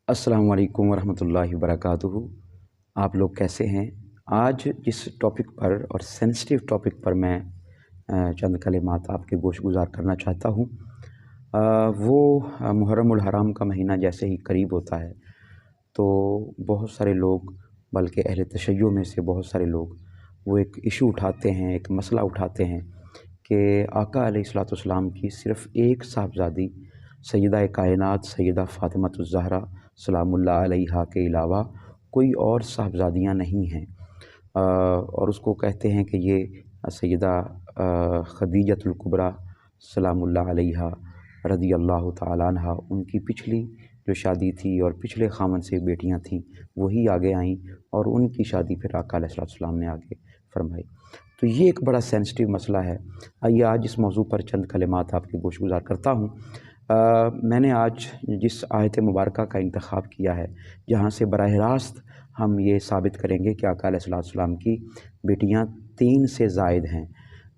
अस्सलामु अलैकुम वरहमतुल्लाहि वबरकातुहू। आप लोग कैसे हैं? आज जिस टॉपिक पर और सेंसिटिव टॉपिक पर मैं चंद कलिमात आपके गोश गुज़ार करना चाहता हूँ, वो मुहर्रमुल हराम का महीना जैसे ही करीब होता है तो बहुत सारे लोग, बल्कि अहले तशय्युअ में से बहुत सारे लोग वो एक इशू उठाते हैं, एक मसला उठाते हैं कि आका अलैहिस्सलातु वस्सलाम की सिर्फ़ एक साहबज़ादी सैयदा कायनात सैयदा फ़ातिमतुज़ ज़हरा सलामुल्लाह अलैहा के अलावा कोई और साहबज़ादियाँ नहीं हैं। और उसको कहते हैं कि ये सैयदा खदीजतुल कुबरा सलामुल्लाह अलैहा रज़ियल्लाहु ताला अन्हा, उनकी पिछली जो शादी थी और पिछले ख़ावंद से बेटियां थीं वही आगे आईं और उनकी शादी फिर आका अलैहिस्सलातु वस्सलाम ने आगे फरमाई। तो ये एक बड़ा सेंसिटिव मसला है। आइए आज इस मौजू पर चंद कलिमात आपके गोश गुज़ार करता हूँ। मैंने आज जिस आयत मुबारका का इंतखाब किया है जहाँ से बराह रास्त हम ये साबित करेंगे कि आका अलैहिस्सलातु वस्सलाम की बेटियाँ 3 से ज़ायद हैं,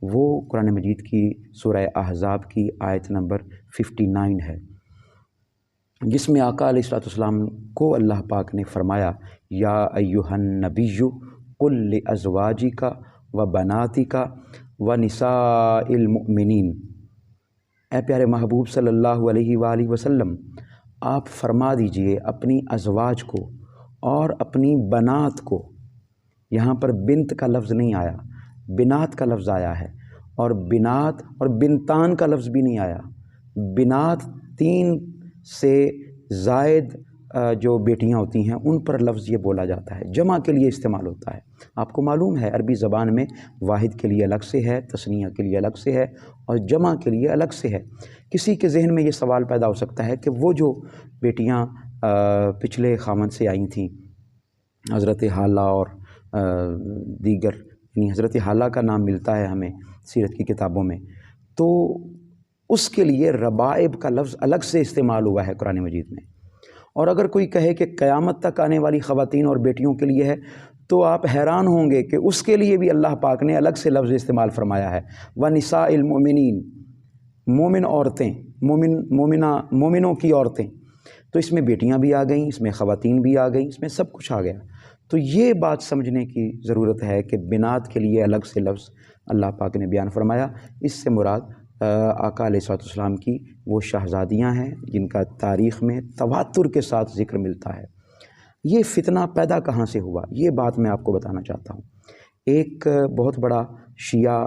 वो कुरान मजीद की सूरह अहज़ाब की आयत नंबर 59 है, जिसमें आका अलैहिस्सलातु वस्सलाम को अल्लाह पाक ने फरमाया, या अय्युहन नबिय्यु कुल लि अज़वाजिका व बनातिका व निसाइल मुमिनीन। ए प्यारे महबूब सल्लल्लाहु अलैहि वसल्लम, आप फरमा दीजिए अपनी अज़वाज को और अपनी बनात को। यहाँ पर बिन्त का लफ्ज़ नहीं आया, बिनात का लफ्ज़ आया है, और बिनात और बिनतान का लफ्ज़ भी नहीं आया। बिनात 3 से ज़ायद जो बेटियां होती हैं उन पर लफ्ज़ ये बोला जाता है, जमा के लिए इस्तेमाल होता है। आपको मालूम है अरबी ज़बान में वाहिद के लिए अलग से है, तस्निया के लिए अलग से है और जमा के लिए अलग से है। किसी के जहन में ये सवाल पैदा हो सकता है कि वो जो बेटियां पिछले ख़ावंद से आई थीं, हज़रत हाला और दीगर, यानी हज़रत हाला का नाम मिलता है हमें सीरत की किताबों में, तो उसके लिए रबाइब का लफ्ज़ अलग से इस्तेमाल हुआ है कुरान मजीद में। और अगर कोई कहे कि क़यामत तक आने वाली ख़वातीन और बेटियों के लिए है, तो आप हैरान होंगे कि उसके लिए भी अल्लाह पाक ने अलग से लफ्ज़ इस्तेमाल फरमाया है, व निसाइल मुमिनीन, मोमिन औरतें, मोमिनों की औरतें। तो इसमें बेटियां भी आ गईं, इसमें ख़वातीन भी आ गईं, इसमें सब कुछ आ गया। तो ये बात समझने की ज़रूरत है कि बिनात के लिए अलग से लफ्ज़ अल्लाह पाक ने बयान फरमाया। इससे मुराद आका अलैहिस्सलातु वस्सलाम की वो शहज़ादियाँ हैं जिनका तारीख़ में तवातुर के साथ ज़िक्र मिलता है। ये फ़ितना पैदा कहाँ से हुआ, ये बात मैं आपको बताना चाहता हूँ। एक बहुत बड़ा शिया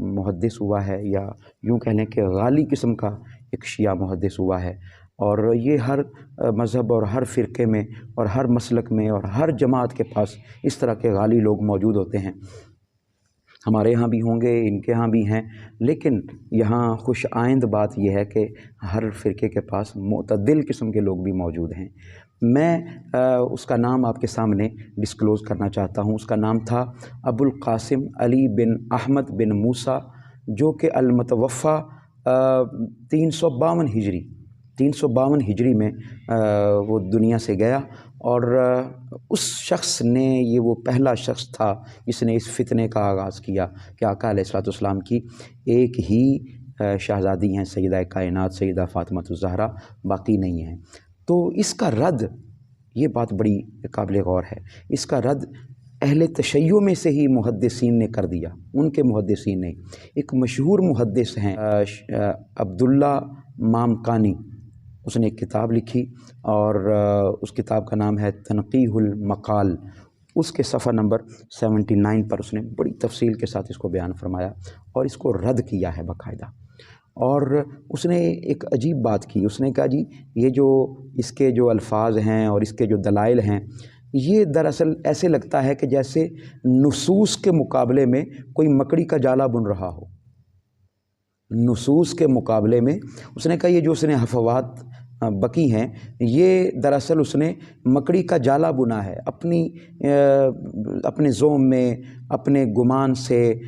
मुहद्दिस हुआ है, या यूँ कह लें कि गाली किस्म का एक शिया मुहद्दिस हुआ है, और ये हर मज़हब और हर फ़िरक़े में और हर मसलक में और हर जमात के पास इस तरह के गाली लोग मौजूद होते हैं। हमारे यहाँ भी होंगे, इनके यहाँ भी हैं, लेकिन यहाँ खुश आइंद बात यह है कि हर फ़िरक़े के पास मुतअद्दिल किस्म के लोग भी मौजूद हैं। मैं उसका नाम आपके सामने डिस्क्लोज़ करना चाहता हूँ। उसका नाम था अबुल क़ासिम अली बिन अहमद बिन मूसा, जो कि अल-मुतवफ़्फ़ा 352 हिजरी में वो दुनिया से गया। और उस शख्स ने, ये वो पहला शख्स था जिसने इस फितने का आगाज़ किया कि आका अलैहिस्सलातु वस्सलाम की एक ही शहज़ादी हैं सैयदा कायनात सैयदा फ़ातिमतुज़ ज़हरा, बाकी नहीं हैं। तो इसका रद्द, ये बात बड़ी काबिल गौर है, इसका रद्द अहले तशय्युअ में से ही मुहद्दिसीन ने कर दिया। उनके मुहद्दिसीन ने, एक मशहूर मुहद्दिस हैं अब्दुल्ला मामकानी, उसने एक किताब लिखी और उस किताब का नाम है तनक़ीहुल मक़ाल। उसके सफ़ा नंबर 79 पर उसने बड़ी तफसील के साथ इसको बयान फरमाया और इसको रद्द किया है बाकायदा। और उसने एक अजीब बात की, उसने कहा जी ये जो इसके जो अल्फाज हैं और इसके जो दलाइल हैं, ये दरअसल ऐसे लगता है कि जैसे नुसूस के मुकाबले में कोई मकड़ी का जाला बुन रहा हो। नुसूस के मुकाबले में उसने कहा ये जो उसने हफ़वात बकी हैं, ये दरअसल उसने मकड़ी का जाला बुना है अपने ज़ोम में, अपने गुमान से,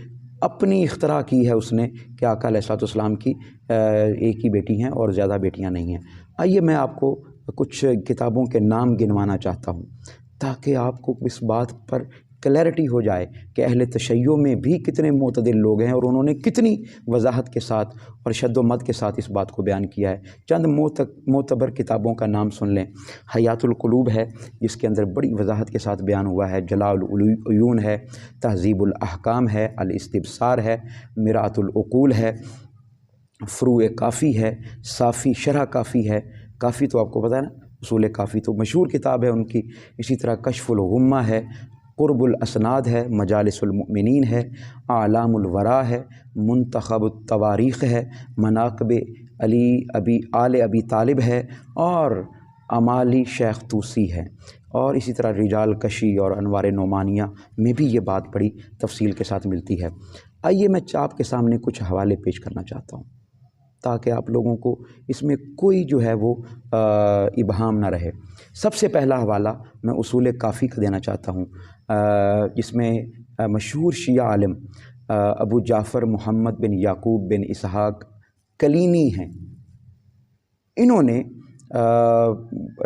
अपनी इख्तरा की है उसने कि आका अलैहिस्सलातु वस्सलाम की एक ही बेटी हैं और ज़्यादा बेटियां नहीं हैं। आइए मैं आपको कुछ किताबों के नाम गिनवाना चाहता हूँ ताकि आपको इस बात पर क्लैरिटी हो जाए कि अहले तशय्यो में भी कितने मोतदिल लोग हैं और उन्होंने कितनी वजाहत के साथ और शद्दोमत के साथ इस बात को बयान किया है। चंद मोतबर किताबों का नाम सुन लें। हयातुल क़ुलूब है, जिसके अंदर बड़ी वजाहत के साथ बयान हुआ है। जलाउल उयून है, तहज़ीबुल अहकाम है, अल इस्तिबसार है, मिरातुल उक़ूल है, फ़ुरूए काफ़ी है, साफ़ी शरह काफ़ी है। काफ़ी तो आपको पता है ना, उसूल काफ़ी तो मशहूर किताब है उनकी। इसी तरह कश्फुल गुम्मा है, क़ुर्बुल असनाद है, मजालिसुल मुमिनीन है, आलामुल वरा है, मुंतखबुत तवारीख़ है, मनाक़िब आले अबी तालिब है और अमाली शेख तूसी है। और इसी तरह रिजाल कशी और अनवार नोमानिया में भी ये बात बड़ी तफसील के साथ मिलती है। आइए मैं आपके सामने कुछ हवाले पेश करना चाहता हूँ ताकि आप लोगों को इसमें कोई जो है वो इबहाम ना रहे। सबसे पहला हवाला मैं उसूल काफ़ी का देना चाहता हूँ, जिसमें मशहूर शिया आलिम अबू जाफ़र मुहम्मद बिन याकूब बिन इसहाक़ कलीनी हैं। इन्होंने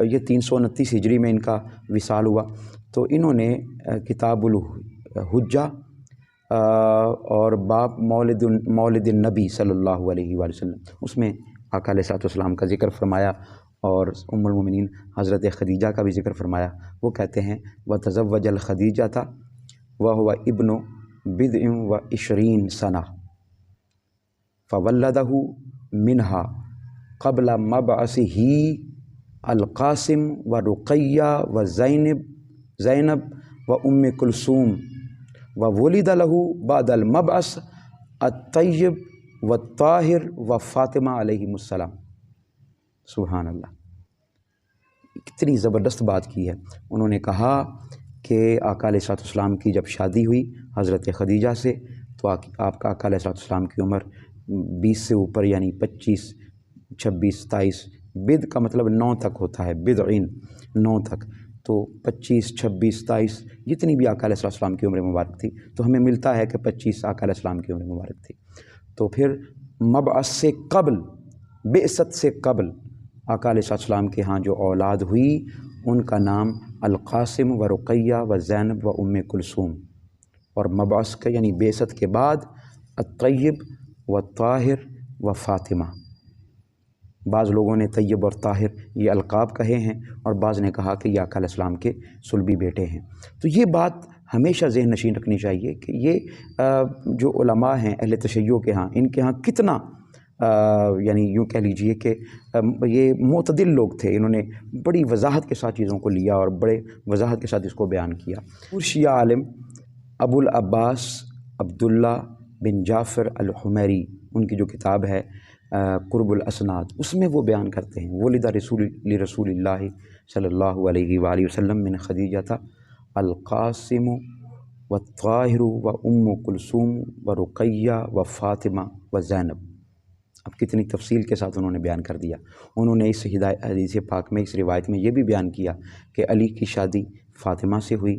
ये 329 हिजरी में इनका विसाल हुआ, तो इन्होंने किताबुल हुज्जा और बाब मौलिदिन नबी सल्लल्लाहु अलैहि वसल्लम, उसमें आका अलैहिस्सलाम का ज़िक्र फरमाया और उम्मुल मोमिनीन हज़रत खदीजा का भी ज़िक्र फरमाया। वो कहते हैं व तज़व्वजल खदीजा था व हुवा इब्नु बिदअ व इशरीन सना फ़वल्लदहु मिनहा क़ब्ल मबअसिही अल-क़ासिम व रुक़य्या व ज़ैनब व उम्मे कुलसूम व वुलिद लहू बादल मबअस अत-तय्यब व ताहिर व फ़ातिमा अलैहिमुस्सलाम। सुभान अल्लाह, कितनी ज़बरदस्त बात की है। उन्होंने कहा कि आका अलैहिस्सलाम की जब शादी हुई हज़रत खदीजा से, तो आपका आका अलैहिस्सलाम की उम्र 20 से ऊपर यानी 25, 26, 27, बिद का मतलब 9 तक होता है, बिदइन 9 तक, तो 25, 26, 27 जितनी भी आका अलैहिस्सलाम की उम्र मुबारक थी, तो हमें मिलता है कि 25 आका अलैहिस्सलाम की उम्र मुबारक थी। तो फिर मबअस से क़ब्ल, बेअसत से क़ब्ल आका अलैहिस्सलाम के यहाँ जो औलाद हुई उनका नाम अल-क़ासिम व रुक़य्या व ज़ैनब व उम्मे कुलसूम, और मबअस का यानी बेअसत के बाद अत-तय्यब व ताहिर व फ़ातिमा। बाज़ लोगों ने तय्यब और ताहिर ये अलक़ाब कहे हैं और बाज़ ने कहा कि ये आका अलैहिस्सलाम के सुलबी बेटे हैं। तो ये बात हमेशा ज़हन नशीन रखनी चाहिए कि ये जो उलमा हैं अहले तशय्यो के यहाँ, इनके यहाँ कितना यानी यूँ कह लीजिए कि ये मोतदिल लोग थे। इन्होंने बड़ी वजाहत के साथ चीज़ों को लिया और बड़े वजाहत के साथ इसको बयान किया। शिया आलिम अबुल अब्बास अब्दुल्ला बिन जाफ़र अल-हुमैरी, उनकी जो किताब है क़ुर्बुल असनाद, उसमें वो बयान करते हैं वलिदा रसूलिल्लाहि सल्लल्लाहु अलैहि वसल्लम मिन खदीजता अल-क़ासिम व ताहिर व उम्मु कुलसूम व रुक़य्या व फ़ातिमा व ज़ैनब। अब कितनी तफसील के साथ उन्होंने बयान कर दिया। उन्होंने इस हदीस पाक में, इस रिवायत में ये भी बयान किया कि अली की शादी फ़ातिमा से हुई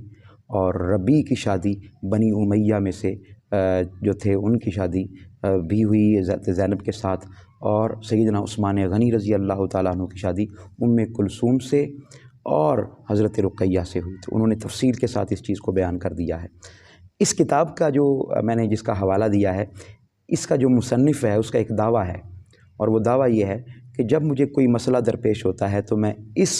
और रबी की शादी बनी उमैया में से जो थे उनकी शादी भी हुई ज़ैनब के साथ, और सैयदना उस्मान गनी रज़ी अल्लाह ताला अन्हु की शादी उम्मे कुलसूम से और हज़रत रुक़य्या से हुई। तो उन्होंने तफसील के साथ इस चीज़ को बयान कर दिया है। इस किताब का जो मैंने जिसका हवाला दिया है, इसका जो मुसन्निफ़ है उसका एक दावा है, और वो दावा ये है कि जब मुझे कोई मसला दरपेश होता है तो मैं इस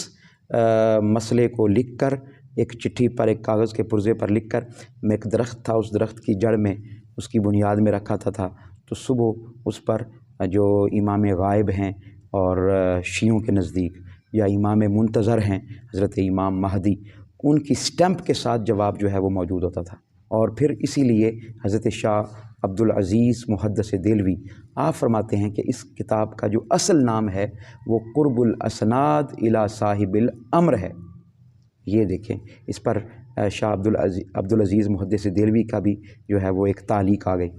मसले को लिख कर एक चिट्ठी पर, एक कागज़ के पुर्ज़े पर लिख कर, मैं एक दरख्त था, उस दरख्त की जड़ में, उसकी बुनियाद में रखा था। तो सुबह उस पर जो इमाम गायब हैं और शियों के नज़दीक या इमाम मुंतज़र हैं हज़रत इमाम महदी, उनकी स्टैम्प के साथ जवाब जो है वो मौजूद होता था। और फिर इसीलिए हज़रत शाह अब्दुल अज़ीज़ मुहद्दिस देलवी आप फरमाते हैं कि इस किताब का जो असल नाम है वो क़ुर्बुल असनाद इला साहिबिल अम्र है। ये देखें, इस पर शाह अब्दुल अज़ीज़ मुहद्दिस देलवी का भी जो है वो एक तालीक़ आ गई।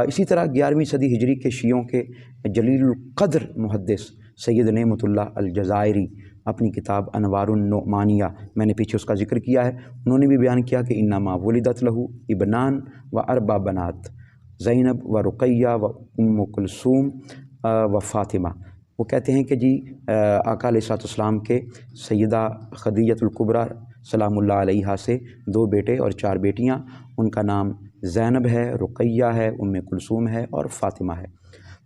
इसी तरह 11वीं सदी हिजरी के शियों के जलीलुल क़द्र मुहद्दिस सैयद नेमतुल्लाह अल-जज़ायरी अपनी किताब अनवारुन नोमानिया, मैंने पीछे उसका ज़िक्र किया है, उन्होंने भी बयान किया कि इन्नमा वुलिदत लहू इब्नान व अरबा बनात ज़ैनब व रुक़य्या व उम्मु कुलसूम व फ़ातिमा। वो कहते हैं कि जी आका अलैहिस्सलाम के सैयदा खदीजतुल कुबरा سلام اللہ علیہا سے 2 بیٹے اور 4 بیٹیاں، ان کا نام زینب ہے، رقیہ ہے، ام کلثوم ہے اور فاطمہ ہے۔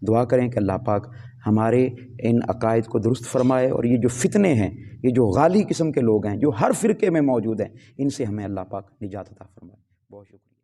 دعا کریں کہ اللہ پاک ہمارے ان عقائد کو درست فرمائے، اور یہ جو فتنے ہیں، یہ جو غالی قسم کے لوگ ہیں جو ہر فرقے میں موجود ہیں، ان سے ہمیں اللہ پاک نجات عطا فرمائے۔ بہت شکریہ۔